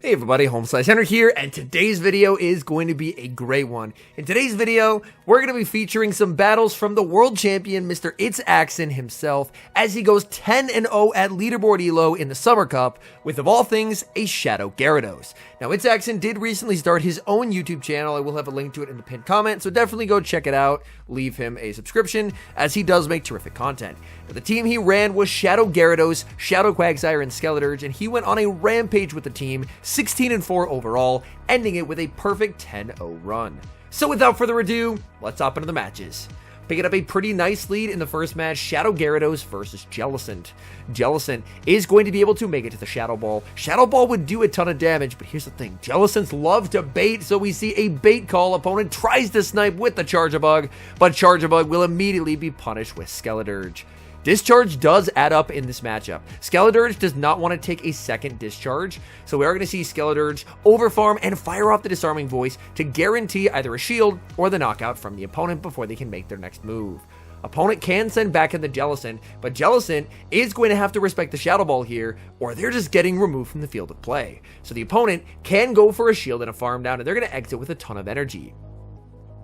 Hey everybody, HomeSliceHenry here, and today's video is going to be a great one. In today's video, we're going to be featuring some battles from the world champion, Mr. It's Axon himself, as he goes 10-0 at Leaderboard Elo in the Summer Cup, with of all things, a Shadow Gyarados. Now, It's Axon did recently start his own YouTube channel. I will have a link to it in the pinned comment, so definitely go check it out. Leave him a subscription, as he does make terrific content. But the team he ran was Shadow Gyarados, Shadow Quagsire, and Skeleturge, and he went on a rampage with the team, 16-4 overall, ending it with a perfect 10-0 run. So without further ado, let's hop into the matches. Picking up a pretty nice lead in the first match, Shadow Gyarados versus Jellicent. Jellicent is going to be able to make it to the Shadow Ball. Shadow Ball would do a ton of damage, but here's the thing. Jellicents love to bait, so we see a bait call. Opponent tries to snipe with the Charjabug, but Charjabug will immediately be punished with Skeleturge. Discharge does add up in this matchup. Skeleturge does not want to take a second discharge, so we are going to see Skeleturge overfarm and fire off the Disarming Voice to guarantee either a shield or the knockout from the opponent before they can make their next move. Opponent can send back in the Jellicent, but Jellicent is going to have to respect the Shadow Ball here, or they're just getting removed from the field of play. So the opponent can go for a shield and a farm down, and they're going to exit with a ton of energy.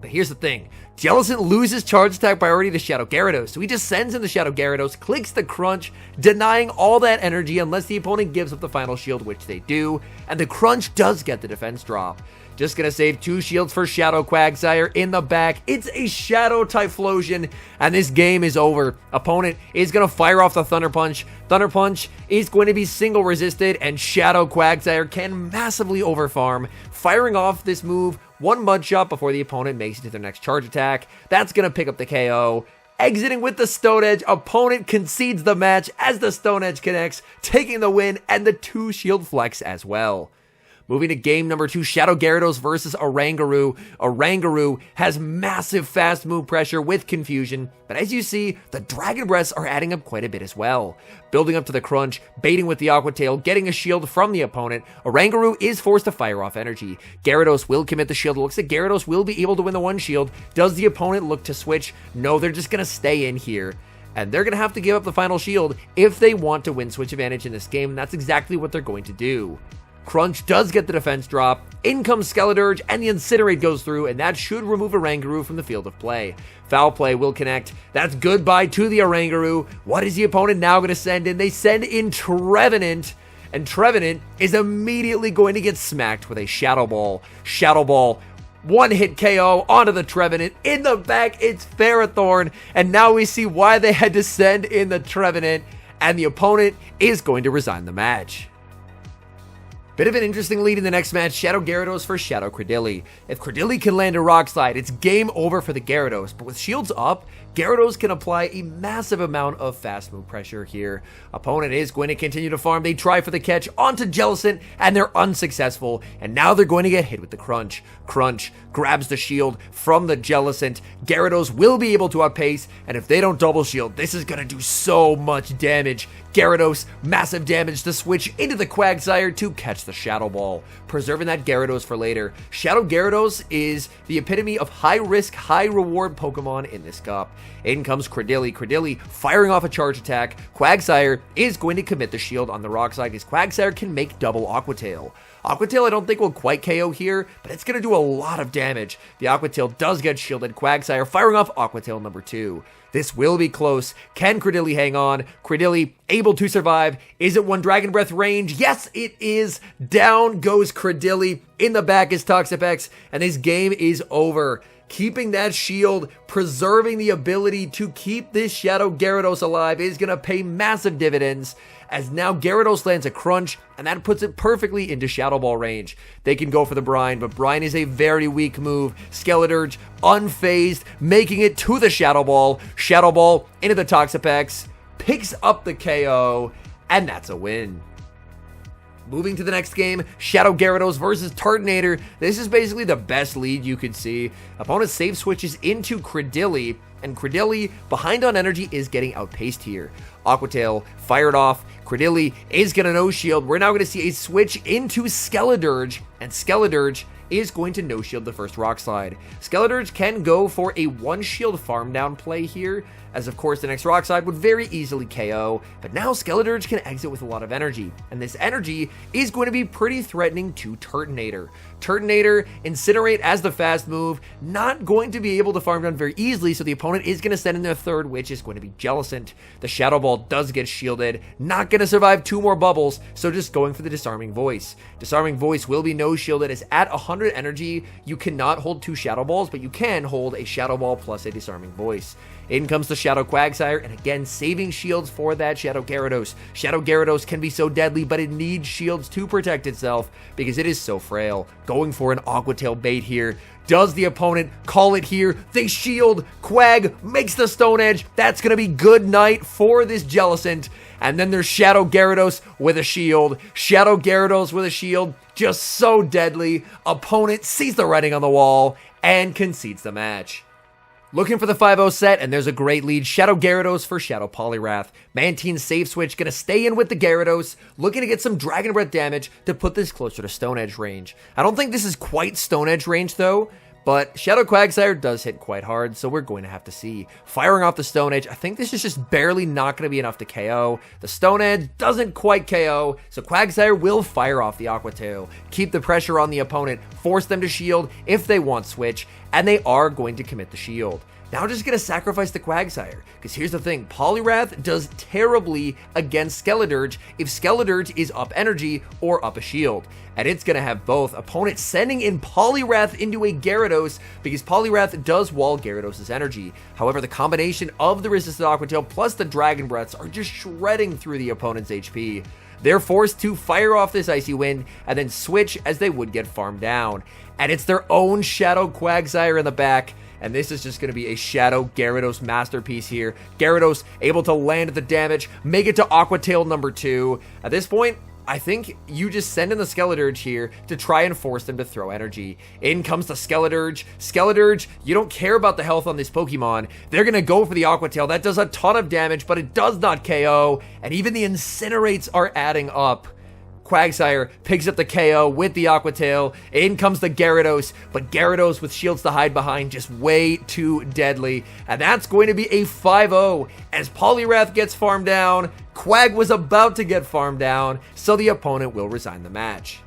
But here's the thing, Jellicent loses charge attack priority to Shadow Gyarados, so he just sends in the Shadow Gyarados, clicks the Crunch, denying all that energy unless the opponent gives up the final shield, which they do, and the Crunch does get the defense drop. Just gonna save 2 shields for Shadow Quagsire in the back. It's a Shadow Typhlosion, and this game is over. Opponent is gonna fire off the Thunder Punch. Thunder Punch is going to be single resisted, and Shadow Quagsire can massively overfarm, firing off this move one mud shot before the opponent makes it to their next charge attack. That's gonna pick up the KO. Exiting with the Stone Edge, opponent concedes the match as the Stone Edge connects, taking the win and the 2 shield flex as well. Moving to game number 2, Shadow Gyarados versus Oranguru. Oranguru has massive fast move pressure with confusion, but as you see, the Dragon Breaths are adding up quite a bit as well. Building up to the Crunch, baiting with the Aqua Tail, getting a shield from the opponent, Oranguru is forced to fire off energy. Gyarados will commit the shield. It looks like Gyarados will be able to win the 1 shield. Does the opponent look to switch? No, they're just going to stay in here. And they're going to have to give up the final shield if they want to win switch advantage in this game, and that's exactly what they're going to do. Crunch does get the defense drop, in comes Skeleturge, and the Incinerate goes through, and that should remove Oranguru from the field of play. Foul play will connect. That's goodbye to the Oranguru. What is the opponent now going to send in? They send in Trevenant, and Trevenant is immediately going to get smacked with a Shadow Ball. Shadow Ball, 1-hit KO onto the Trevenant. In the back, it's Ferrothorn, and now we see why they had to send in the Trevenant, and the opponent is going to resign the match. Bit of an interesting lead in the next match, Shadow Gyarados for Shadow Credilli. If Credilli can land a Rock Slide, it's game over for the Gyarados, but with shields up, Gyarados can apply a massive amount of fast move pressure here. Opponent is going to continue to farm. They try for the catch onto Jellicent, and they're unsuccessful, and now they're going to get hit with the Crunch. Crunch grabs the shield from the Jellicent. Gyarados will be able to outpace, and if they don't double shield, this is going to do so much damage. Gyarados, massive damage to switch into the Quagsire to catch the Shadow Ball, preserving that Gyarados for later. Shadow Gyarados is the epitome of high-risk, high-reward Pokemon in this cup. In comes Credilli. Credilli firing off a charge attack. Quagsire is going to commit the shield on the Rock Slide because Quagsire can make double Aqua Tail. Aqua Tail I don't think will quite KO here, but it's going to do a lot of damage. The Aqua Tail does get shielded. Quagsire firing off Aqua Tail number 2. This will be close. Can Credilli hang on? Credilli able to survive. Is it 1 Dragon Breath range? Yes, it is. Down goes Credilli. In the back is Toxapex, and this game is over. Keeping that shield, preserving the ability to keep this Shadow Gyarados alive is going to pay massive dividends, as now Gyarados lands a Crunch, and that puts it perfectly into Shadow Ball range. They can go for the Brine, but Brine is a very weak move. Skeleturge, unfazed, making it to the Shadow Ball. Shadow Ball into the Toxapex, picks up the KO, and that's a win. Moving to the next game, Shadow Gyarados versus Turtonator. This is basically the best lead you could see. Opponent save switches into Credilli, and Credilli, behind on energy, is getting outpaced here. Aqua Tail fired off. Credilli is going to no-shield. We're now going to see a switch into Skeleturge, and Skeleturge is going to no-shield the first Rock Slide. Skeleturge can go for a 1-shield farm down play here, as of course the next Rock Slide would very easily KO, but now Skeledirge can exit with a lot of energy, and this energy is going to be pretty threatening to Turtonator. Turtonator, Incinerate as the fast move, not going to be able to farm down very easily, so the opponent is going to send in their third, which is going to be Jellicent. The Shadow Ball does get shielded, not going to survive 2 more bubbles, so just going for the Disarming Voice. Disarming Voice will be no shielded, as at 100 energy, you cannot hold 2 Shadow Balls, but you can hold a Shadow Ball plus a Disarming Voice. In comes the Shadow Quagsire, and again, saving shields for that Shadow Gyarados. Shadow Gyarados can be so deadly, but it needs shields to protect itself because it is so frail. Going for an Aqua Tail bait here. Does the opponent call it here? They shield. Quag makes the Stone Edge. That's going to be good night for this Jellicent. And then there's Shadow Gyarados with a shield. Shadow Gyarados with a shield. Just so deadly. Opponent sees the writing on the wall and concedes the match. Looking for the 5-0 set, and there's a great lead. Shadow Gyarados for Shadow Poliwrath. Mantine's safe switch, gonna stay in with the Gyarados, looking to get some Dragon Breath damage to put this closer to Stone Edge range. I don't think this is quite Stone Edge range though, but Shadow Quagsire does hit quite hard, so we're going to have to see. Firing off the Stone Edge, I think this is just barely not going to be enough to KO. The Stone Edge doesn't quite KO, so Quagsire will fire off the Aqua Tail, keep the pressure on the opponent, force them to shield if they want switch, and they are going to commit the shield. Now just going to sacrifice the Quagsire, because here's the thing, Poliwrath does terribly against Skeledirge if Skeledirge is up energy or up a shield, and it's going to have both. Opponent sending in Poliwrath into a Gyarados, because Poliwrath does wall Gyarados' energy. However, the combination of the resisted Aqua Tail plus the Dragon Breaths are just shredding through the opponent's HP. They're forced to fire off this Icy Wind and then switch as they would get farmed down. And it's their own Shadow Quagsire in the back. And this is just going to be a Shadow Gyarados masterpiece here. Gyarados able to land the damage, make it to Aqua Tail number 2. At this point, I think you just send in the Skeledirge here to try and force them to throw energy. In comes the Skeledirge. Skeledirge, you don't care about the health on this Pokemon. They're going to go for the Aqua Tail. That does a ton of damage, but it does not KO. And even the Incinerates are adding up. Quagsire picks up the KO with the Aqua Tail. In comes the Gyarados, but Gyarados with shields to hide behind, just way too deadly. And that's going to be a 5-0 as Poliwrath gets farmed down. Quag was about to get farmed down, so the opponent will resign the match.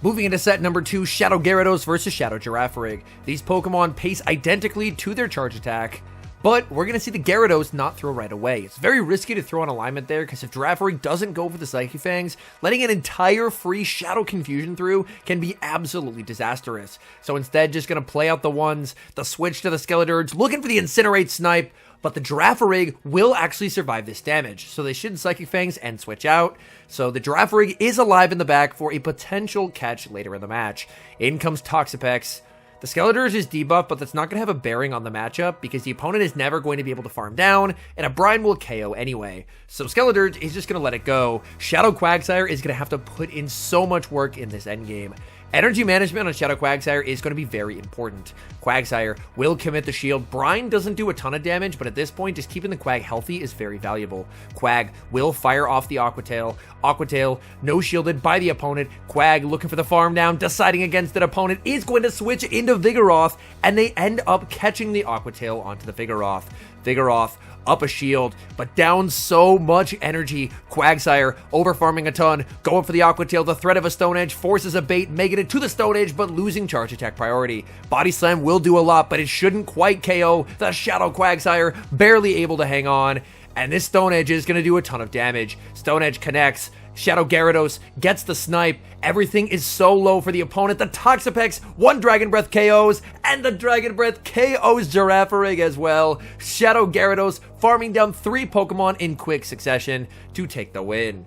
Moving into set number 2, Shadow Gyarados versus Shadow Girafarig. These Pokemon pace identically to their charge attack, but we're going to see the Gyarados not throw right away. It's very risky to throw an alignment there, because if Girafarig doesn't go for the Psychic Fangs, letting an entire free Shadow Confusion through can be absolutely disastrous. So instead, just going to play out the ones, the switch to the Skeledirge, looking for the Incinerate snipe, but the Girafarig will actually survive this damage, so they should Psychic Fangs and switch out. So the Girafarig is alive in the back for a potential catch later in the match. In comes Toxapex. The Skeledirge is debuffed, but that's not going to have a bearing on the matchup because the opponent is never going to be able to farm down, and a Brine will KO anyway. So Skeledirge is just going to let it go. Shadow Quagsire is going to have to put in so much work in this endgame. Energy management on Shadow Quagsire is going to be very important. Quagsire will commit the shield. Brine doesn't do a ton of damage, but at this point, just keeping the Quag healthy is very valuable. Quag will fire off the Aqua Tail. Aqua Tail, no shielded by the opponent. Quag looking for the farm down, deciding against an opponent, is going to switch into Vigoroth, and they end up catching the Aqua Tail onto the Vigoroth. Vigoroth up a shield, but down so much energy. Quagsire over-farming a ton, going for the Aqua Tail. The threat of a Stone Edge forces a bait, making it to the Stone Edge, but losing charge attack priority. Body Slam will do a lot, but it shouldn't quite KO the Shadow Quagsire, barely able to hang on. And this Stone Edge is going to do a ton of damage. Stone Edge connects. Shadow Gyarados gets the snipe. Everything is so low for the opponent. The Toxapex, one Dragon Breath KOs, and the Dragon Breath KOs Girafarig as well. Shadow Gyarados farming down 3 Pokemon in quick succession to take the win.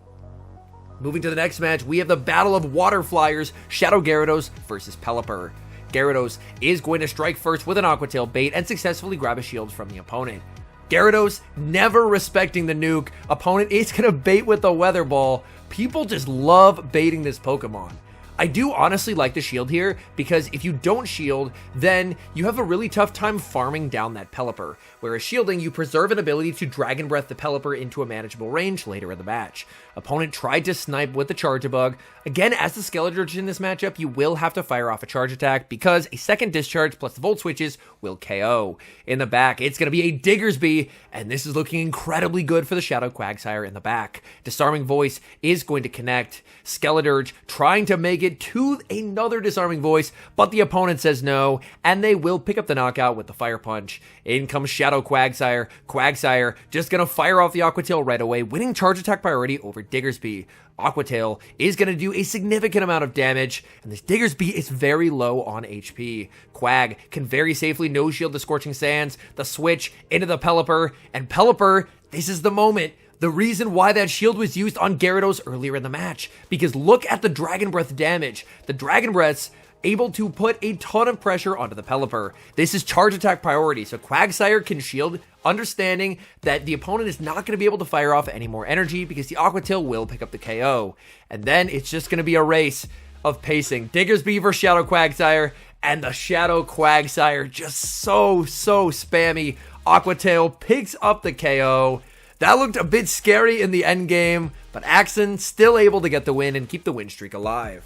Moving to the next match, we have the Battle of Water Flyers, Shadow Gyarados versus Pelipper. Gyarados is going to strike first with an Aqua Tail bait and successfully grab a shield from the opponent. Gyarados never respecting the nuke. Opponent is going to bait with the Weather Ball. People just love baiting this Pokemon. I do honestly like the shield here, because if you don't shield, then you have a really tough time farming down that Pelipper, whereas shielding, you preserve an ability to Dragon Breath the Pelipper into a manageable range later in the match. Opponent tried to snipe with the Charge-a-Bug. Again, as the Skeletorch in this matchup, you will have to fire off a charge attack, because a second discharge plus the Volt Switches will KO. In the back, it's going to be a Diggersby, and this is looking incredibly good for the Shadow Quagsire in the back. Disarming Voice is going to connect. Skeletorch trying to make it to another Disarming Voice, but the opponent says no, and they will pick up the knockout with the Fire Punch. In comes Shadow Quagsire. Quagsire just going to fire off the Aqua Tail right away, winning charge attack priority over Diggersby. Aqua Tail is going to do a significant amount of damage, and this Diggersby is very low on HP. Quag can very safely no-shield the Scorching Sands, the switch into the Pelipper, and Pelipper, this is the moment. The reason why that shield was used on Gyarados earlier in the match, because look at the Dragon Breath damage. The Dragon Breath's able to put a ton of pressure onto the Pelipper. This is charge attack priority, so Quagsire can shield, understanding that the opponent is not going to be able to fire off any more energy because the Aqua Tail will pick up the KO. And then it's just going to be a race of pacing. Diggersby versus Shadow Quagsire, and the Shadow Quagsire just so spammy. Aqua Tail picks up the KO. That looked a bit scary in the end game, but Axen still able to get the win and keep the win streak alive.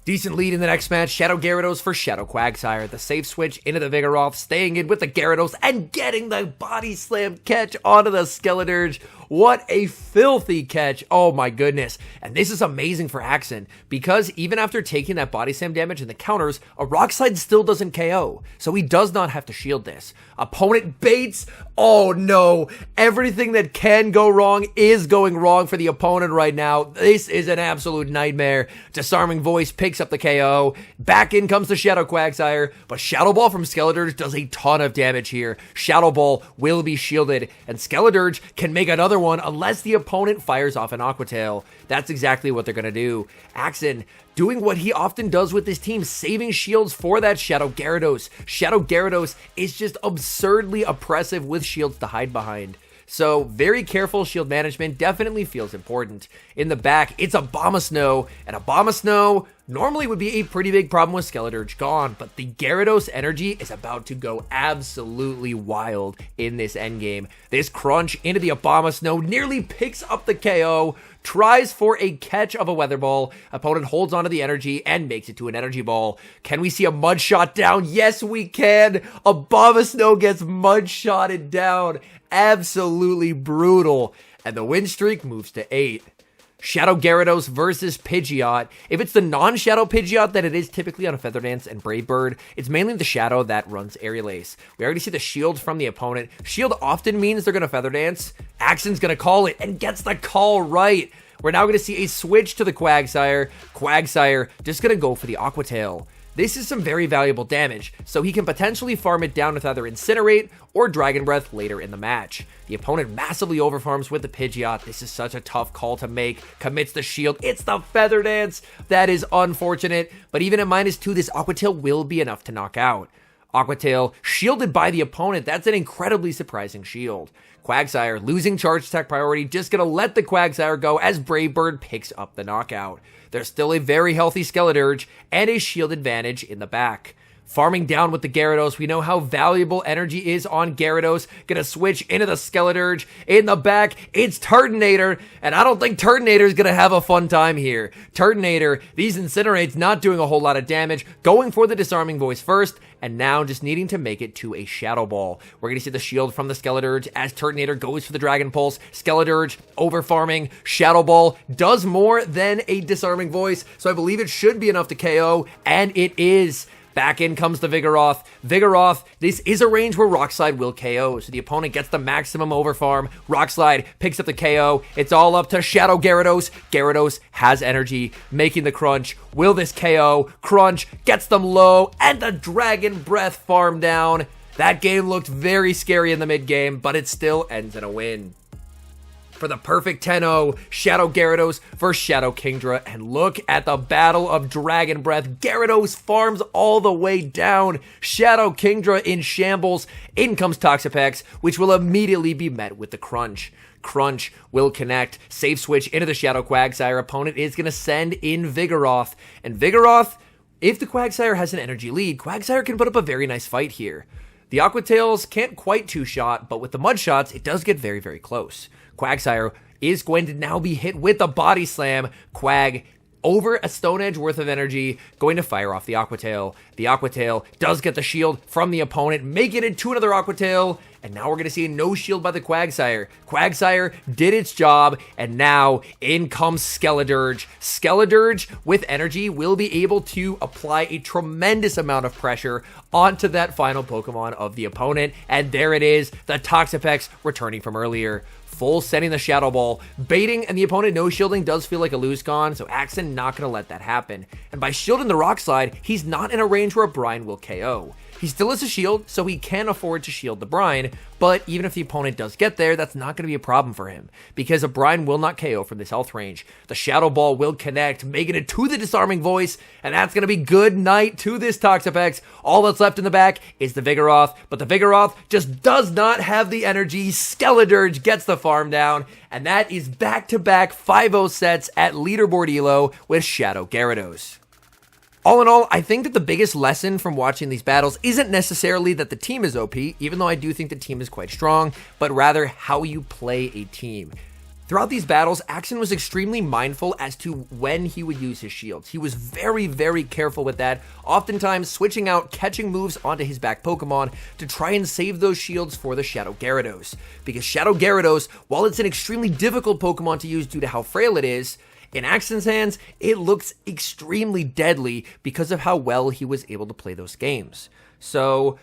Decent lead in the next match, Shadow Gyarados for Shadow Quagsire. The safe switch into the Vigoroth, staying in with the Gyarados and getting the body slam catch onto the Skeletorch. What a filthy catch. Oh my goodness. And this is amazing for Axen, because even after taking that body slam damage and the counters, a Rock Slide still doesn't KO. So he does not have to shield this. Opponent baits. Oh no. Everything that can go wrong is going wrong for the opponent right now. This is an absolute nightmare. Disarming Voice picks up the KO. Back in comes the Shadow Quagsire, but Shadow Ball from Skeletorch does a ton of damage here. Shadow Ball will be shielded, and Skeletorch can make another one unless the opponent fires off an Aqua Tail. That's exactly what they're going to do. Axen doing what he often does with his team, saving shields for that Shadow Gyarados. Shadow Gyarados is just absurdly oppressive with shields to hide behind. So very careful shield management definitely feels important. In the back, it's a Abomasnow, and Abomasnow normally would be a pretty big problem with Skeletorch gone, but the Gyarados energy is about to go absolutely wild in this endgame. This crunch into the Abomasnow nearly picks up the KO, tries for a catch of a Weather Ball. Opponent holds onto the energy and makes it to an Energy Ball. Can we see a Mud Shot down? Yes, we can. Abomasnow gets Mud Shotted down. Absolutely brutal. And the win streak moves to 8. Shadow Gyarados versus Pidgeot. If it's the non-Shadow Pidgeot that it is typically on a Feather Dance and Brave Bird, it's mainly the Shadow that runs Aerial Ace. We already see the shield from the opponent. Shield often means they're going to Feather Dance. Axen's going to call it and gets the call right. We're now going to see a switch to the Quagsire. Quagsire just going to go for the Aqua Tail. This is some very valuable damage, so he can potentially farm it down with either Incinerate or Dragon Breath later in the match. The opponent massively overfarms with the Pidgeot. This is such a tough call to make. Commits the shield. It's the Feather Dance. That is unfortunate, but even at -2, this Aqua Tail will be enough to knock out. Aqua Tail shielded by the opponent. That's an incredibly surprising shield. Quagsire losing charge attack priority, just gonna let the Quagsire go as Brave Bird picks up the knockout. There's still a very healthy Skeletorch and a shield advantage in the back. Farming down with the Gyarados, we know how valuable energy is on Gyarados. Gonna switch into the Skeletorch. In the back, it's Turtonator, and I don't think Turtonator's gonna have a fun time here. Turtonator, these Incinerates not doing a whole lot of damage, going for the Disarming Voice first, and now just needing to make it to a Shadow Ball. We're gonna see the shield from the Skeletorch as Turtonator goes for the Dragon Pulse. Skeletorch over farming. Shadow Ball does more than a Disarming Voice, so I believe it should be enough to KO, and it is. Back in comes the Vigoroth. Vigoroth, this is a range where Rock Slide will KO, so the opponent gets the maximum overfarm. Rock Slide picks up the KO. It's all up to Shadow Gyarados. Gyarados has energy, making the crunch. Will this KO? Crunch gets them low, and the Dragon Breath farm down. That game looked very scary in the mid-game, but it still ends in a win. For the perfect 10-0, Shadow Gyarados versus Shadow Kingdra, and look at the battle of Dragon Breath. Gyarados farms all the way down. Shadow Kingdra in shambles. In comes Toxapex, which will immediately be met with the crunch. Crunch will connect. Safe switch into the Shadow Quagsire. Opponent is going to send in Vigoroth. And Vigoroth, if the Quagsire has an energy lead, Quagsire can put up a very nice fight here. The Aqua Tails can't quite two-shot, but with the Mud Shots, it does get very, very close. Quagsire is going to now be hit with the Body Slam. Quag, over a Stone Edge worth of energy, going to fire off the Aqua Tail. The Aqua Tail does get the shield from the opponent, make it into another Aqua Tail, and now we're going to see a no shield by the Quagsire. Quagsire did its job, and now in comes Skeledirge. Skeledirge, with energy, will be able to apply a tremendous amount of pressure onto that final Pokemon of the opponent, and there it is, the Toxapex returning from earlier. Full sending the Shadow Ball, baiting, and the opponent no-shielding does feel like a lose con, so Axen not going to let that happen. And by shielding the Rock Slide, he's not in a range where a Brine will KO. He still has a shield, so he can afford to shield the Brine, but even if the opponent does get there, that's not going to be a problem for him, because a Brine will not KO from this health range. The Shadow Ball will connect, making it to the Disarming Voice, and that's going to be good night to this Toxapex. All that's left in the back is the Vigoroth, but the Vigoroth just does not have the energy. Skeledirge gets the farm down, and that is back-to-back 5-0 sets at leaderboard elo with Shadow Gyarados. All in all, I think that the biggest lesson from watching these battles isn't necessarily that the team is OP, even though I do think the team is quite strong, but rather how you play a team. Throughout these battles, Axen was extremely mindful as to when he would use his shields. He was very, very careful with that, oftentimes switching out catching moves onto his back Pokemon to try and save those shields for the Shadow Gyarados. Because Shadow Gyarados, while it's an extremely difficult Pokemon to use due to how frail it is, in Axen's hands, it looks extremely deadly because of how well he was able to play those games. So,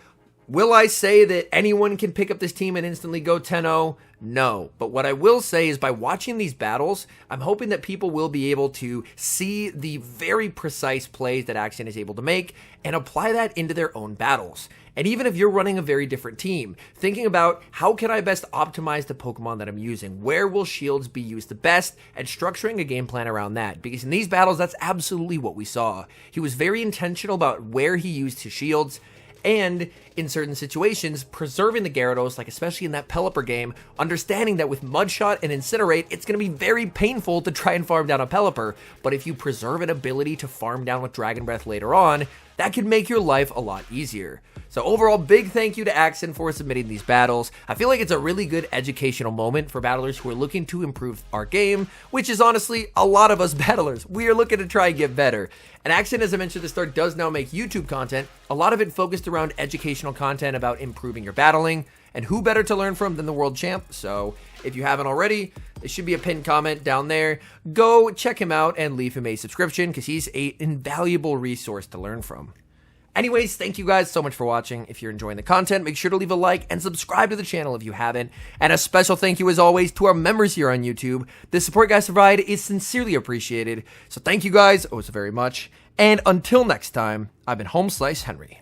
will I say that anyone can pick up this team and instantly go 10-0? No. But what I will say is by watching these battles, I'm hoping that people will be able to see the very precise plays that Axen is able to make and apply that into their own battles. And even if you're running a very different team, thinking about how can I best optimize the Pokemon that I'm using? Where will shields be used the best? And structuring a game plan around that. Because in these battles, that's absolutely what we saw. He was very intentional about where he used his shields, and in certain situations, preserving the Gyarados, like especially in that Pelipper game, understanding that with Mud Shot and Incinerate, it's going to be very painful to try and farm down a Pelipper, but if you preserve an ability to farm down with Dragon Breath later on, that could make your life a lot easier. So overall, big thank you to Axen for submitting these battles. I feel like it's a really good educational moment for battlers who are looking to improve our game, which is honestly a lot of us battlers. We are looking to try and get better. And Axen, as I mentioned at the start, does now make YouTube content, a lot of it focused around educational content about improving your battling, and who better to learn from than the world champ. So if you haven't already, there should be a pinned comment down there. Go check him out and leave him a subscription because he's an invaluable resource to learn from. Anyways, thank you guys so much for watching. If you're enjoying the content, make sure to leave a like and subscribe to the channel if you haven't. And a special thank you as always to our members here on YouTube. The support you guys provide is sincerely appreciated. So thank you guys oh so very much. And until next time, I've been HomeSliceHenry.